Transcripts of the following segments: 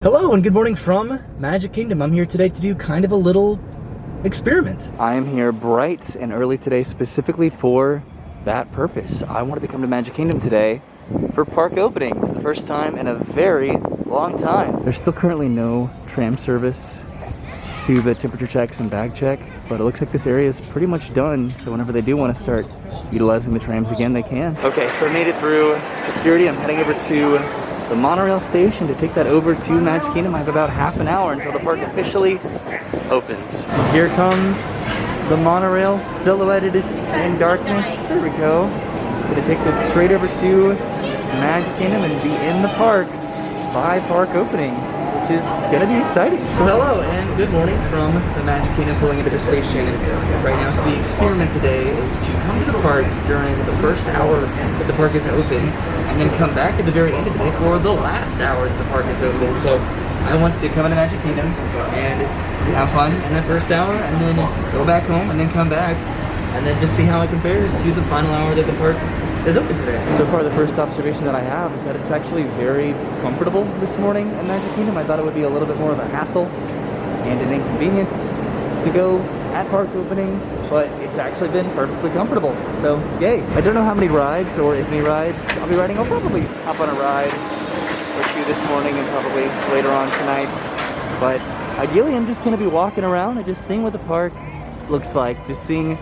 Hello and good morning from Magic Kingdom. I'm here today to do kind of a little experiment. I am here bright and early today specifically for that purpose. I wanted to come to Magic Kingdom today for park opening for the first time in a very long time. There's still currently no tram service to the temperature checks and bag check, but it looks like this area is pretty much done, so whenever they do want to start utilizing the trams again, they can. Okay, so I made it through security. I'm heading over to the monorail station to take that over to Magic Kingdom. I have about half an hour until the park officially opens. Here comes the monorail silhouetted in darkness. There we go. I'm gonna take this straight over to Magic Kingdom and be in the park by park opening, which is gonna be exciting. So hello and good morning from the Magic Kingdom, pulling into the station right now. So the experiment today is to come to the park during the first hour that the park is open, and then come back at the very end of the day for the last hour that the park is open. So I want to come into Magic Kingdom and have fun in that first hour, and then go back home, and then come back, and then just see how it compares to the final hour that the park is open today. So far, the first observation that I have is that it's actually very comfortable this morning at Magic Kingdom. I thought it would be a little bit more of a hassle and an inconvenience to go at park opening, but it's actually been perfectly comfortable. So yay. I don't know how many rides or if any rides I'll be riding. I'll probably hop on a ride or two this morning and probably later on tonight. But ideally, I'm just gonna be walking around and just seeing what the park looks like, just seeing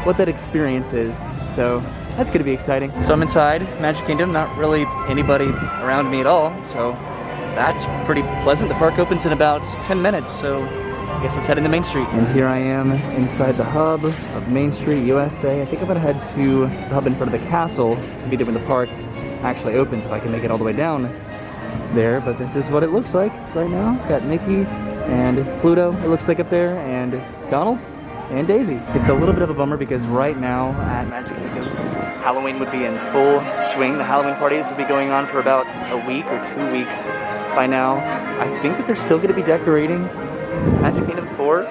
what that experience is. So that's gonna be exciting. So I'm inside Magic Kingdom, not really anybody around me at all, so that's pretty pleasant. The park opens in about 10 minutes, so I guess let's head into Main Street. And here I am inside the hub of Main Street, USA. I think I'm gonna head to the hub in front of the castle to be there when the park actually opens, if I can make it all the way down there. But this is what it looks like right now. Got Mickey and Pluto, it looks like, up there, and Donald and Daisy. It's a little bit of a bummer because right now at Magic Kingdom, Halloween would be in full swing. The Halloween parties would be going on for about a week or 2 weeks by now. I think that they're still gonna be decorating Magic Kingdom for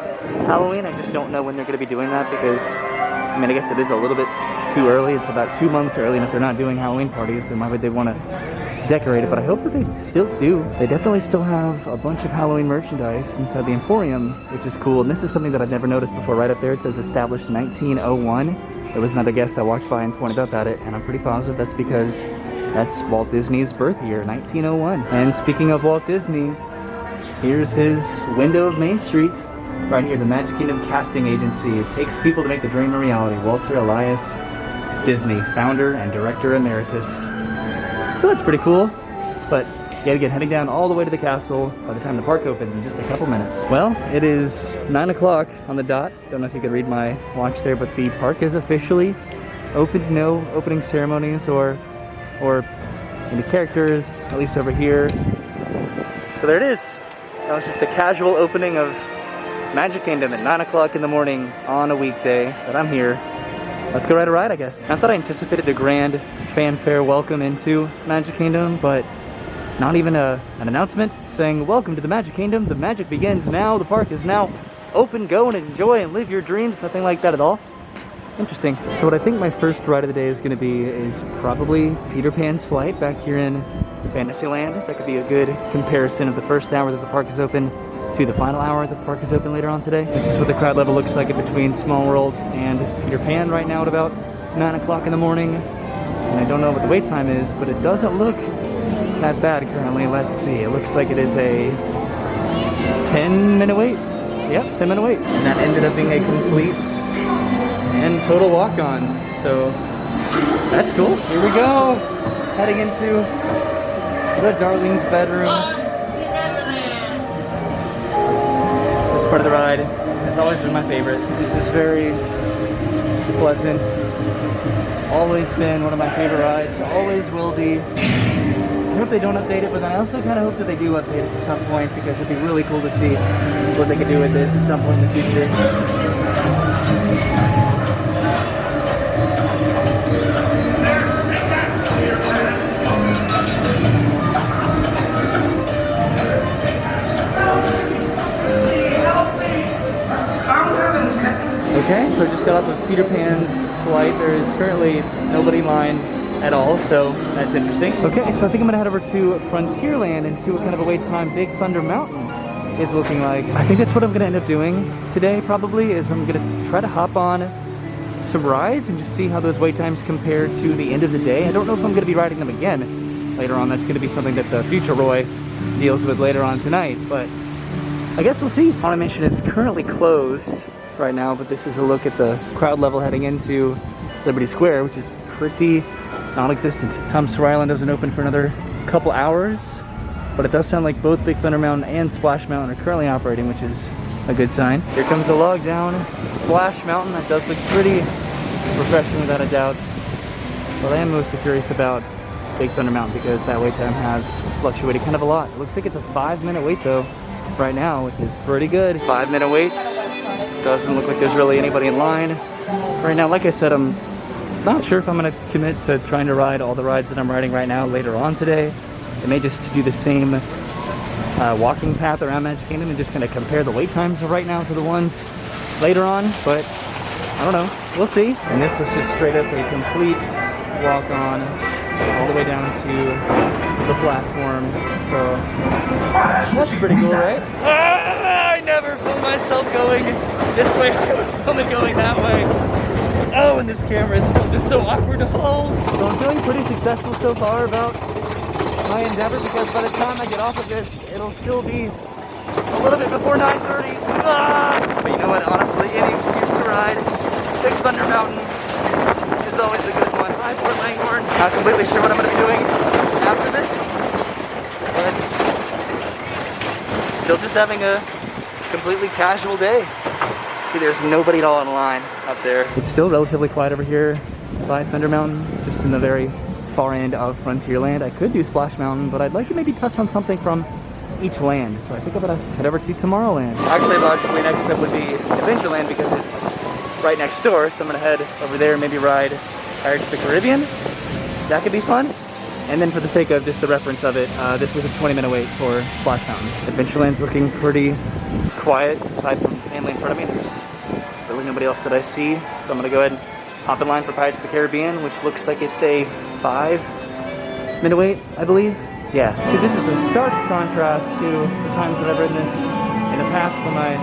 Halloween. I just don't know when they're going to be doing that because, I mean, I guess it is a little bit too early. It's about 2 months early, and if they're not doing Halloween parties, then why would they want to decorate it? But I hope that they still do. They definitely still have a bunch of Halloween merchandise inside the Emporium, which is cool. And this is something that I've never noticed before. Right up there, it says established 1901. There was another guest that walked by and pointed out at it, and I'm pretty positive that's because that's Walt Disney's birth year, 1901. And speaking of Walt Disney, here's his window of Main Street. Right here, the Magic Kingdom Casting Agency. It takes people to make the dream a reality. Walter Elias Disney, founder and director emeritus. So that's pretty cool. But yet again, heading down all the way to the castle by the time the park opens in just a couple minutes. Well, it is 9 o'clock on the dot. Don't know if you could read my watch there, but the park is officially opened. No opening ceremonies or any characters, at least over here. So there it is. That was just a casual opening of Magic Kingdom at 9 o'clock in the morning on a weekday, but I'm here. Let's go ride a ride, I guess. Not that I anticipated a grand fanfare welcome into Magic Kingdom, but not even an announcement saying, welcome to the Magic Kingdom, the magic begins now, the park is now open, go and enjoy and live your dreams. Nothing like that at all. Interesting. So what I think my first ride of the day is going to be is probably Peter Pan's Flight back here in Fantasyland. That could be a good comparison of the first hour that the park is open to the final hour that the park is open later on today. This is what the crowd level looks like in between Small World and Peter Pan right now at about 9 o'clock in the morning. And I don't know what the wait time is, but it doesn't look that bad currently. Let's see. It looks like it is a 10-minute wait. Yep, 10-minute wait. And that ended up being a complete and total walk-on. So that's cool. Here we go. Heading into the Darling's bedroom. This part of the ride has always been my favorite. This is very pleasant. Always been one of my favorite rides. Always will be. I hope they don't update it, but then I also kind of hope that they do update it at some point because it'd be really cool to see what they could do with this at some point in the future. Okay, so I just got off of Peter Pan's Flight. There is currently nobody in line at all, so that's interesting. Okay, so I think I'm gonna head over to Frontierland and see what kind of a wait time Big Thunder Mountain is looking like. I think that's what I'm gonna end up doing today, probably, is I'm gonna try to hop on some rides and just see how those wait times compare to the end of the day. I don't know if I'm gonna be riding them again later on. That's gonna be something that the future Roy deals with later on tonight, but I guess we'll see. Automation is currently closed right now, but this is a look at the crowd level heading into Liberty Square, which is pretty non-existent. Tom Sawyer Island doesn't open for another couple hours, but it does sound like both Big Thunder Mountain and Splash Mountain are currently operating, which is a good sign. Here comes the log down. Splash Mountain, that does look pretty refreshing without a doubt. But I am mostly curious about Big Thunder Mountain because that wait time has fluctuated kind of a lot. It looks like it's a 5-minute wait though right now, which is pretty good. 5-minute wait. Doesn't look like there's really anybody in line right now. Like I said, I'm not sure if I'm going to commit to trying to ride all the rides that I'm riding right now later on today. I may just do the same walking path around Magic Kingdom and just kind of compare the wait times of right now to the ones later on, but I don't know. We'll see. And this was just straight up a complete walk on all the way down to the platform, so that's pretty cool, right? I never filmed myself going this way. I was filming going that way. Oh, and this camera is still just so awkward to hold. So I'm feeling pretty successful so far about my endeavor, because by the time I get off of this, it'll still be a little bit before 9:30. But you know what, honestly, any excuse to ride Big Thunder Mountain is always a good one. Hi, Fort Langhorne. Not completely sure what I'm going to be doing after this, but still just having a completely casual day. See, there's nobody at all in line up there. It's still relatively quiet over here by Thunder Mountain, just in the very far end of Frontierland. I could do Splash Mountain, but I'd like to maybe touch on something from each land. So I think I'm gonna head over to Tomorrowland. Actually, logically, next step would be Adventureland because it's right next door. So I'm gonna head over there and maybe ride Pirates of the Caribbean. That could be fun. And then for the sake of just the reference of it, this was a 20-minute wait for Splash Mountain. Adventureland's looking pretty quiet, aside from the family in front of me. There's really nobody else that I see. So I'm gonna go ahead and hop in line for Pirates of the Caribbean, which looks like it's a 5-minute wait, I believe. Yeah, so this is a stark contrast to the times that I've ridden this in the past for my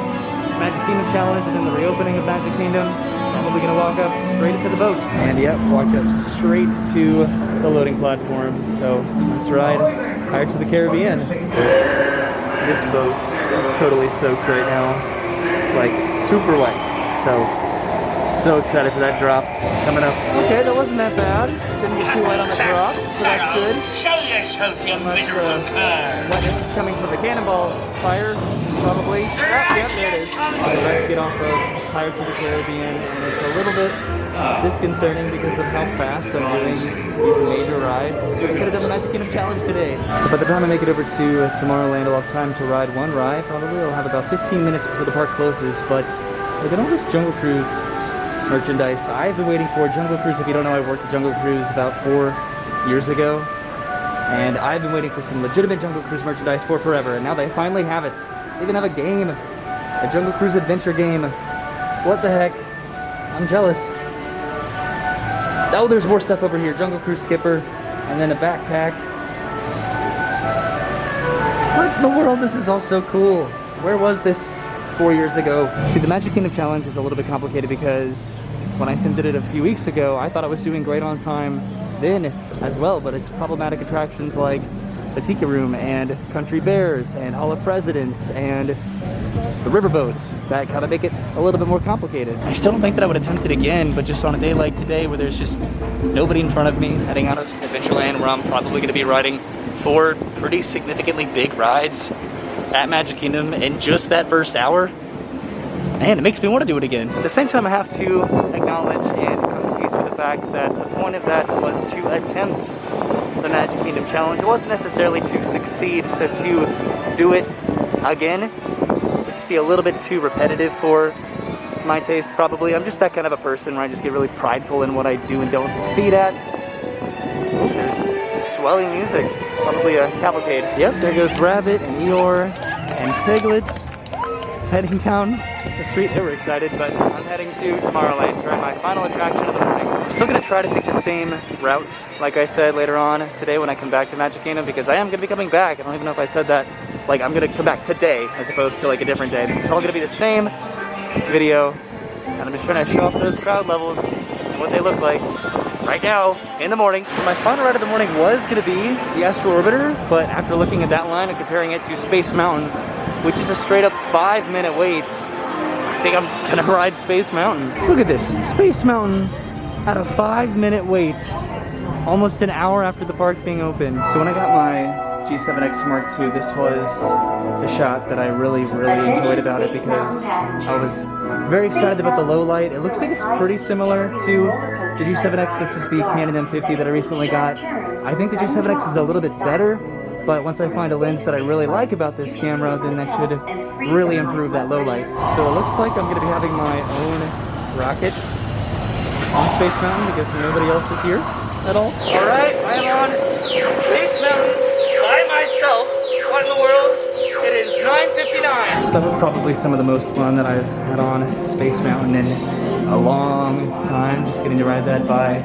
Magic Kingdom challenge and then the reopening of Magic Kingdom. Probably gonna walk up straight to the boats. And yep, walked up straight to the loading platform. So let's ride Pirates of the Caribbean. This boat is totally soaked right now, like super wet. So excited for that drop coming up. Okay, that wasn't that bad. Didn't get too wet on the drop, so that's good. Show yourself, you miserable cur! It's coming from the cannonball fire, probably. Yep, there it is. I'm about to get off of Pirates of the Caribbean, and it's a little bit disconcerting because of how fast I'm doing these major rides. I could have done the Magic Kingdom Challenge today. So by the time I make it over to Tomorrowland, I'll have time to ride one ride, probably. I'll have about 15 minutes before the park closes, but look at all this Jungle Cruise merchandise. I've been waiting for Jungle Cruise. If you don't know, I worked at Jungle Cruise about 4 years ago, and I've been waiting for some legitimate Jungle Cruise merchandise for forever, and now they finally have it. They even have a game, a Jungle Cruise adventure game. What the heck? I'm jealous. Oh, there's more stuff over here. Jungle Cruise Skipper, and then a backpack. What in the world? This is all so cool. Where was this 4 years ago? See, the Magic Kingdom Challenge is a little bit complicated because when I attempted it a few weeks ago, I thought I was doing great on time then as well, but it's problematic attractions like the Tiki Room and Country Bears and Hall of Presidents and the riverboats that kind of make it a little bit more complicated. I still don't think that I would attempt it again, but just on a day like today where there's just nobody in front of me heading out of Adventureland, where I'm probably going to be riding 4 pretty significantly big rides at Magic Kingdom in just that first hour, man, it makes me want to do it again. At the same time, I have to acknowledge and come to peace with the fact that the point of that was to attempt the Magic Kingdom Challenge. It wasn't necessarily to succeed, so to do it again would just be a little bit too repetitive for my taste, probably. I'm just that kind of a person where I just get really prideful in what I do and don't succeed at. Ooh, there's swelling music. Probably a cavalcade. Yep, there goes Rabbit and Eeyore and Piglets heading down the street, they were excited, but I'm heading to Tomorrowland to ride my final attraction of the morning. I'm still going to try to take the same routes, like I said, later on today when I come back to Magic Kingdom, because I am going to be coming back. I don't even know if I said that. Like, I'm going to come back today as opposed to like a different day. It's all going to be the same video, and I'm just trying to show off those crowd levels and what they look like right now in the morning. So my final ride of the morning was going to be the Astro Orbiter, but after looking at that line and comparing it to Space Mountain, which is a straight up 5-minute wait, I think I'm gonna ride Space Mountain. Look at this, Space Mountain at a 5-minute wait, almost an hour after the park being open. So when I got my G7X Mark II, this was the shot that I really enjoyed about it, because I was very excited about the low light. It looks like it's pretty similar to the G7X. This is the Canon M50 that I recently got. I think the G7X is a little bit better, but once I find a lens that I really like about this camera, then that should really improve that low light. So it looks like I'm going to be having my own rocket on Space Mountain because nobody else is here at all. Alright, I am on Space Mountain by myself. What in the world? It is 9:59. That was probably some of the most fun that I've had on Space Mountain in a long time, just getting to ride that by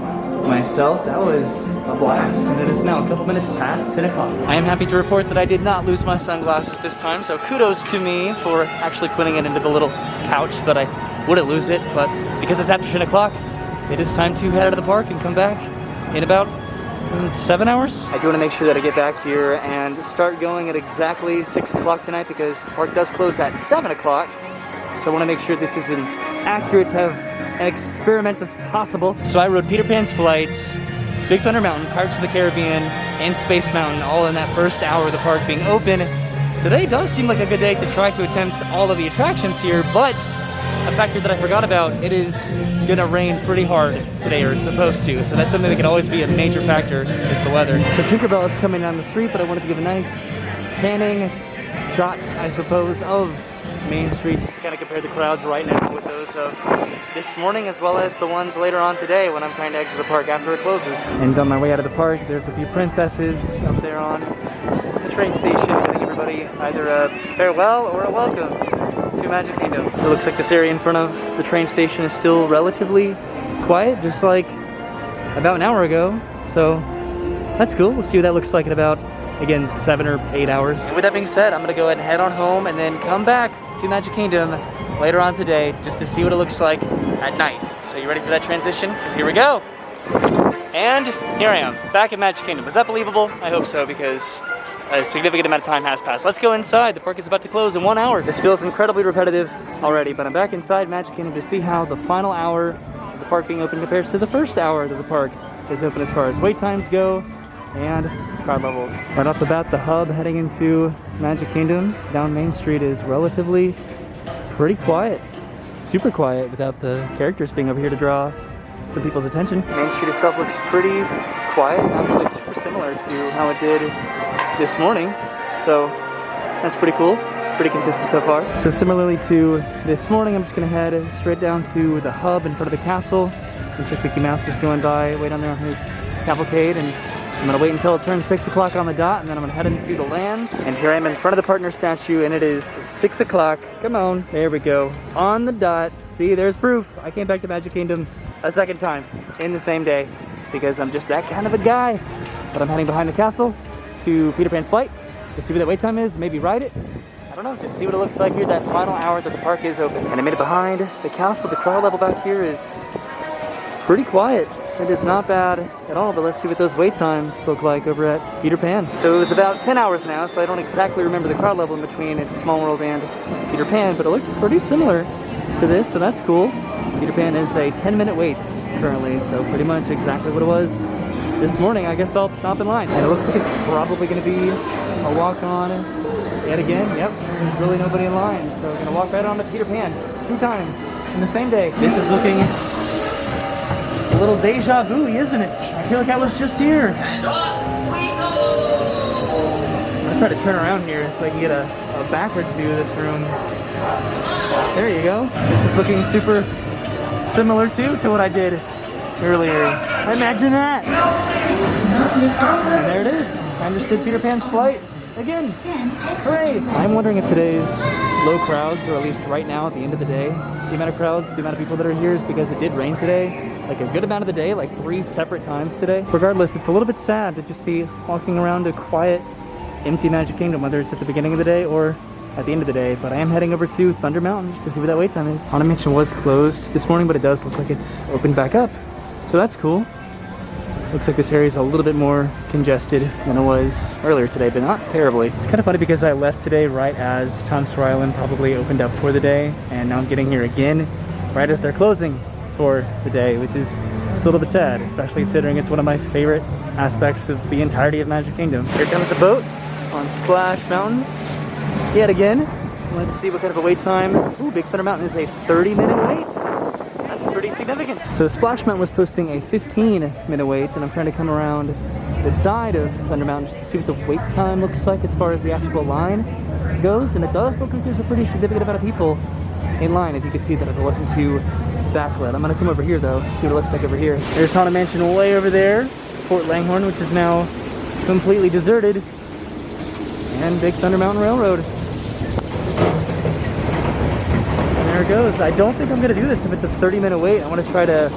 myself. That was a blast, and it is now a couple minutes past 10 o'clock. I am happy to report that I did not lose my sunglasses this time, so kudos to me for actually putting it into the little pouch so that I wouldn't lose it, but because it's after 10 o'clock, it is time to head out of the park and come back in about 7 hours. I do want to make sure that I get back here and start going at exactly 6 o'clock tonight, because the park does close at 7 o'clock, so I want to make sure this is an accurate, an experiment as possible. So I rode Peter Pan's Flights, Big Thunder Mountain, Pirates of the Caribbean, and Space Mountain all in that first hour of the park being open. Today does seem like a good day to try to attempt all of the attractions here, but a factor that I forgot about, it is gonna rain pretty hard today, or it's supposed to, so that's something that can always be a major factor, is the weather. So Tinkerbell is coming down the street, but I wanted to give a nice panning shot, I suppose, of Main Street to kind of compare the crowds right now with those of this morning, as well as the ones later on today when I'm trying to exit the park after it closes. And on my way out of the park, there's a few princesses up there on the train station giving everybody either a farewell or a welcome to Magic Kingdom. It looks like this area in front of the train station is still relatively quiet, just like about an hour ago, so that's cool. We'll see what that looks like in about, again, 7 or 8 hours. And with that being said, I'm gonna go ahead and head on home and then come back to Magic Kingdom later on today just to see what it looks like at night. So you ready for that transition? Because here we go. And here I am, back at Magic Kingdom. Was that believable? I hope so, because a significant amount of time has passed. Let's go inside. The park is about to close in 1 hour. This feels incredibly repetitive already, but I'm back inside Magic Kingdom to see how the final hour of the park being open compares to the first hour that the park is open as far as wait times go and crowd levels. Right off the bat, the hub heading into Magic Kingdom down Main Street is relatively pretty quiet. Super quiet without the characters being over here to draw some people's attention. Main Street itself looks pretty quiet, actually super similar to how it did this morning. So that's pretty cool. Pretty consistent so far. So similarly to this morning, I'm just gonna head straight down to the hub in front of the castle. Looks like Mickey Mouse is going by way down there on his cavalcade, and I'm gonna wait until it turns 6 o'clock on the dot, and then I'm gonna head into the lands. And here I am in front of the partner statue, and it is 6 o'clock. Come on, there we go. On the dot. See, there's proof. I came back to Magic Kingdom a second time in the same day, because I'm just that kind of a guy. But I'm heading behind the castle to Peter Pan's Flight to see what that wait time is, maybe ride it. I don't know, just see what it looks like here that final hour that the park is open. And I made it behind the castle. The crowd level back here is pretty quiet. It is not bad at all, but let's see what those wait times look like over at Peter Pan. So it was about 10 hours now, so I don't exactly remember the crowd level in between It's Small World and Peter Pan, but it looked pretty similar to this, so that's cool. Peter Pan is a 10-minute wait currently, so pretty much exactly what it was this morning. I guess I'll hop in line. And it looks like it's probably going to be a walk-on yet again. Yep, there's really nobody in line, so we're going to walk right on to Peter Pan 2 times in the same day. This is looking a little deja vu, isn't it? I feel like I was just here. I'm gonna try to turn around here so I can get a backwards view of this room. There you go. This is looking super similar to what I did earlier. Imagine that. And there it is. I just did Peter Pan's Flight again. Hooray! I'm wondering if today's low crowds, or at least right now at the end of the day, the amount of crowds, the amount of people that are here is because it did rain today, like a good amount of the day, like 3 separate times today. Regardless, it's a little bit sad to just be walking around a quiet, empty Magic Kingdom, whether it's at the beginning of the day or at the end of the day. But I am heading over to Thunder Mountain just to see what that wait time is. Haunted Mansion was closed this morning, but it does look like it's opened back up, so that's cool. Looks like this area is a little bit more congested than it was earlier today, but not terribly. It's kind of funny because I left today right as Times Square Island probably opened up for the day, and now I'm getting here again right as they're closing for the day, which is a little bit sad, especially considering it's one of my favorite aspects of the entirety of Magic Kingdom. Here comes the boat on Splash Mountain yet again. Let's see what kind of a wait time. Ooh, Big Thunder Mountain is a 30-minute wait. That's pretty significant. So Splash Mountain was posting a 15-minute wait, and I'm trying to come around the side of Thunder Mountain just to see what the wait time looks like as far as the actual line goes, and it does look like there's a pretty significant amount of people in line, if you could see that if it wasn't too backlit. I'm gonna come over here though, see what it looks like over here. There's Haunted Mansion way over there, Fort Langhorne, which is now completely deserted, and Big Thunder Mountain Railroad. There it goes. I don't think I'm gonna do this if it's a 30-minute wait. I want to try to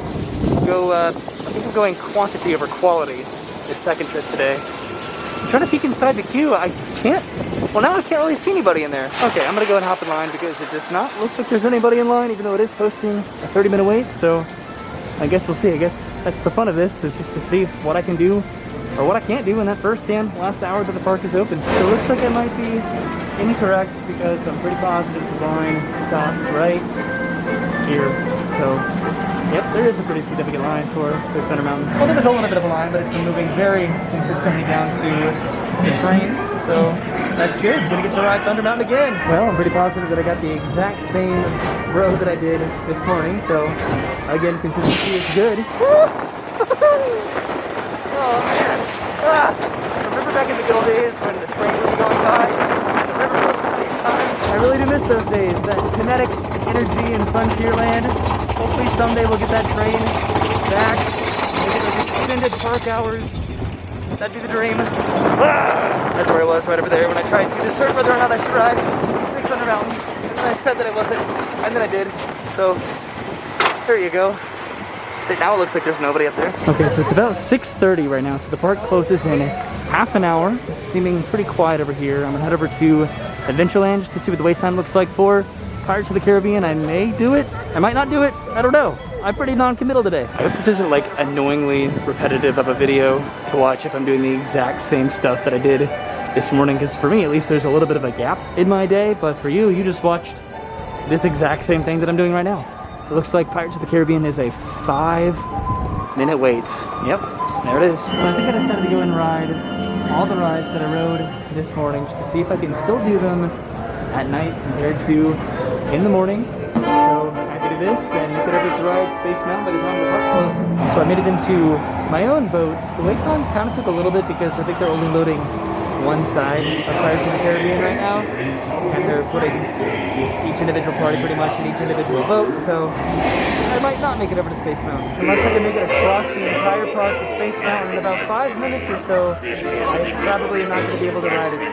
go, I think I'm going quantity over quality this second trip today. I'm trying to peek inside the queue. I can't, well now I can't really see anybody in there. Okay, I'm gonna go and hop in line because it does not look like there's anybody in line, even though it is posting a 30-minute wait, so I guess we'll see. I guess that's the fun of this, is just to see what I can do, or what I can't do in that first and last hour that the park is open. So it looks like I might be incorrect because I'm pretty positive the line stops right here. So, yep, there is a pretty significant line for Big Thunder Mountain. Well, there was a little bit of a line, but it's been moving very consistently down to the trains, so that's good. It's gonna get to ride Thunder Mountain again. Well, I'm pretty positive that I got the exact same row that I did this morning, so again, consistency is good. Oh man! Remember back in the good old days when the train would be going by and the river at the same time? I really do miss those days. That kinetic energy in Frontierland. Hopefully someday we'll get that train back. We'll get those extended park hours. That'd be the dream. That's where I was, right over there, when I tried to discern whether or not I should ride Big Thunder Mountain. And then I said that I wasn't, and then I did. So there you go. See, now it looks like there's nobody up there. Okay, so it's about 6:30 right now, so the park closes in half an hour. It's seeming pretty quiet over here. I'm gonna head over to Adventureland just to see what the wait time looks like for Pirates of the Caribbean. I may do it, I might not do it, I don't know. I'm pretty non-committal today. I hope this isn't like annoyingly repetitive of a video to watch if I'm doing the exact same stuff that I did this morning, because for me at least there's a little bit of a gap in my day, but for you, you just watched this exact same thing that I'm doing right now. It looks like Pirates of the Caribbean is a 5-minute wait. Yep, there it is. So I think I decided to go and ride all the rides that I rode this morning just to see if I can still do them at night compared to in the morning. So if I do this, then you could have to ride Space Mountain by the time the park closes. So I made it into my own boats. The wait time kind of took a little bit because I think they're only loading one side of Pirates of the Caribbean right now, and they're putting each individual party pretty much in each individual boat, so I might not make it over to Space Mountain. Unless I can make it across the entire park to Space Mountain in about 5 minutes or so, I probably am not going to be able to ride it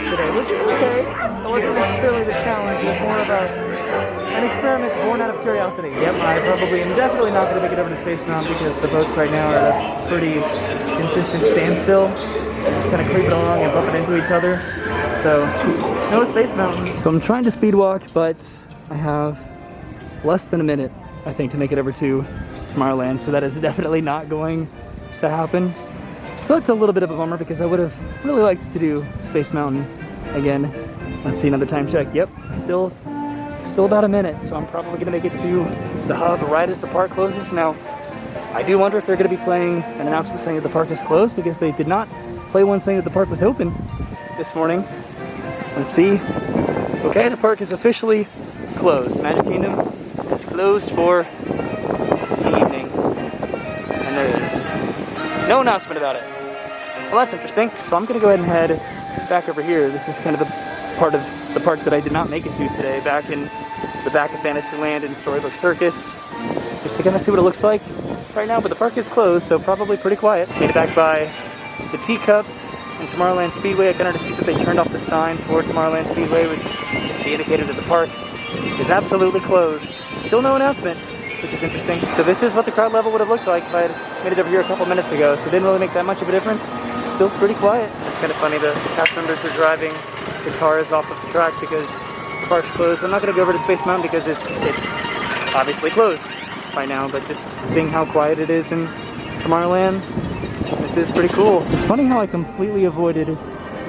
today, which is okay. It wasn't necessarily the challenge, it was more of an experiment born out of curiosity. Yep, I probably am definitely not going to make it over to Space Mountain because the boats right now are at a pretty consistent standstill. Just kind of creeping along and bumping into each other. So, no Space Mountain. So I'm trying to speed walk, but I have less than a minute, I think, to make it over to Tomorrowland. So that is definitely not going to happen. So it's a little bit of a bummer because I would have really liked to do Space Mountain again. Let's see, another time check. Yep, still about a minute. So I'm probably gonna make it to the hub right as the park closes. Now, I do wonder if they're gonna be playing an announcement saying that the park is closed because they did not play one saying that the park was open this morning. Let's see. Okay, the park is officially closed. Magic Kingdom is closed for the evening. And there is no announcement about it. Well, that's interesting. So I'm gonna go ahead and head back over here. This is kind of the part of the park that I did not make it to today, back in the back of Fantasyland and Storybook Circus, just to kind of see what it looks like right now, but the park is closed, so probably pretty quiet. Made it back by the teacups and from Tomorrowland Speedway. I got to see that they turned off the sign for Tomorrowland Speedway, which is the indicator that the park is absolutely closed. Still no announcement, which is interesting. So this is what the crowd level would have looked like if I had made it over here a couple minutes ago. So it didn't really make that much of a difference. Still pretty quiet. It's kind of funny, the cast members are driving the cars off of the track because the park's closed. I'm not going to go over to Space Mountain because it's obviously closed by now, but just seeing how quiet it is in Tomorrowland, this is pretty cool. It's funny how I completely avoided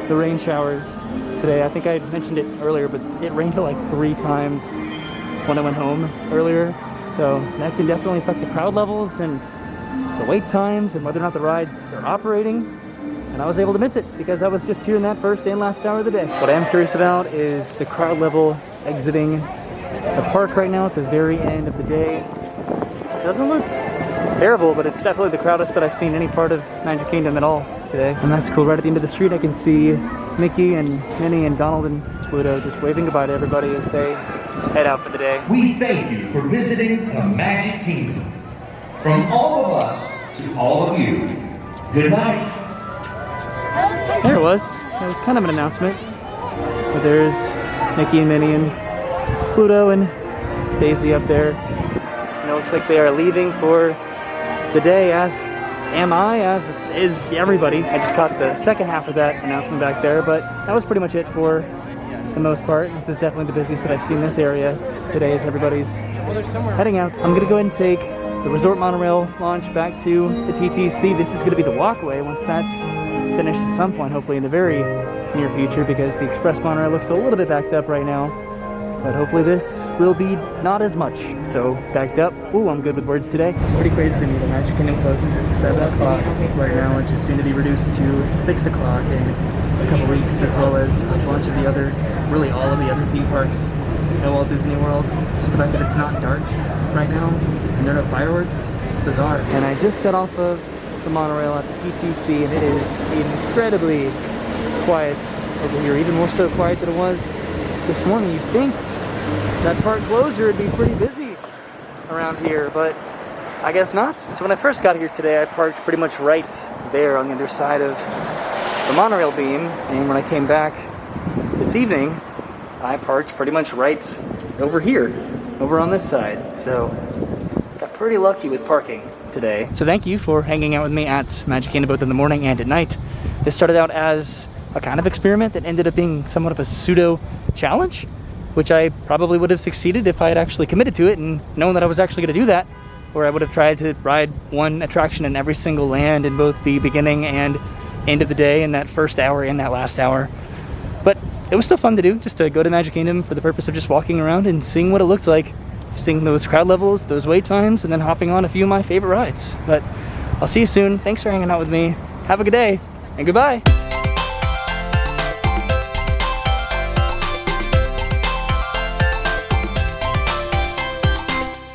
the rain showers today. I think I mentioned it earlier, but it rained like 3 times when I went home earlier. So that can definitely affect the crowd levels and the wait times and whether or not the rides are operating. And I was able to miss it because I was just here in that first and last hour of the day. What I am curious about is the crowd level exiting the park right now at the very end of the day. It doesn't look terrible, but it's definitely the crowdest that I've seen any part of Magic Kingdom at all today. And that's cool. Right at the end of the street I can see Mickey and Minnie and Donald and Pluto just waving goodbye to everybody as they head out for the day. We thank you for visiting the Magic Kingdom. From all of us to all of you, good night. There it was. It was kind of an announcement. But there's Mickey and Minnie and Pluto and Daisy up there. And it looks like they are leaving for the day, as am I, as is everybody. I just caught the second half of that announcement back there, but that was pretty much it for the most part. This is definitely the busiest that I've seen this area today as everybody's heading out. I'm gonna go ahead and take the Resort Monorail launch back to the TTC. This is gonna be the walkway once that's finished at some point, hopefully in the very near future, because the Express Monorail looks a little bit backed up right now. But hopefully this will be not as much so backed up. Ooh, I'm good with words today. It's pretty crazy to me that Magic Kingdom closes at 7 o'clock right now, which is soon to be reduced to 6 o'clock in a couple weeks, as well as a bunch of the other, really all of the other theme parks at Walt Disney World. Just the fact that it's not dark right now and there are no fireworks, it's bizarre. And I just got off of the monorail at the TTC and it is incredibly quiet over here, even more so quiet than it was this morning. You'd think that park closure would be pretty busy around here, but I guess not. So when I first got here today, I parked pretty much right there on the other side of the monorail beam, and when I came back this evening, I parked pretty much right over here, over on this side. So got pretty lucky with parking today. So thank you for hanging out with me at Magic Kingdom both in the morning and at night. This started out as a kind of experiment that ended up being somewhat of a pseudo challenge, which I probably would have succeeded if I had actually committed to it and known that I was actually going to do that, or I would have tried to ride one attraction in every single land in both the beginning and end of the day, in that first hour and that last hour. But it was still fun to do, just to go to Magic Kingdom for the purpose of just walking around and seeing what it looked like, seeing those crowd levels, those wait times, and then hopping on a few of my favorite rides. But I'll see you soon. Thanks for hanging out with me. Have a good day, and goodbye.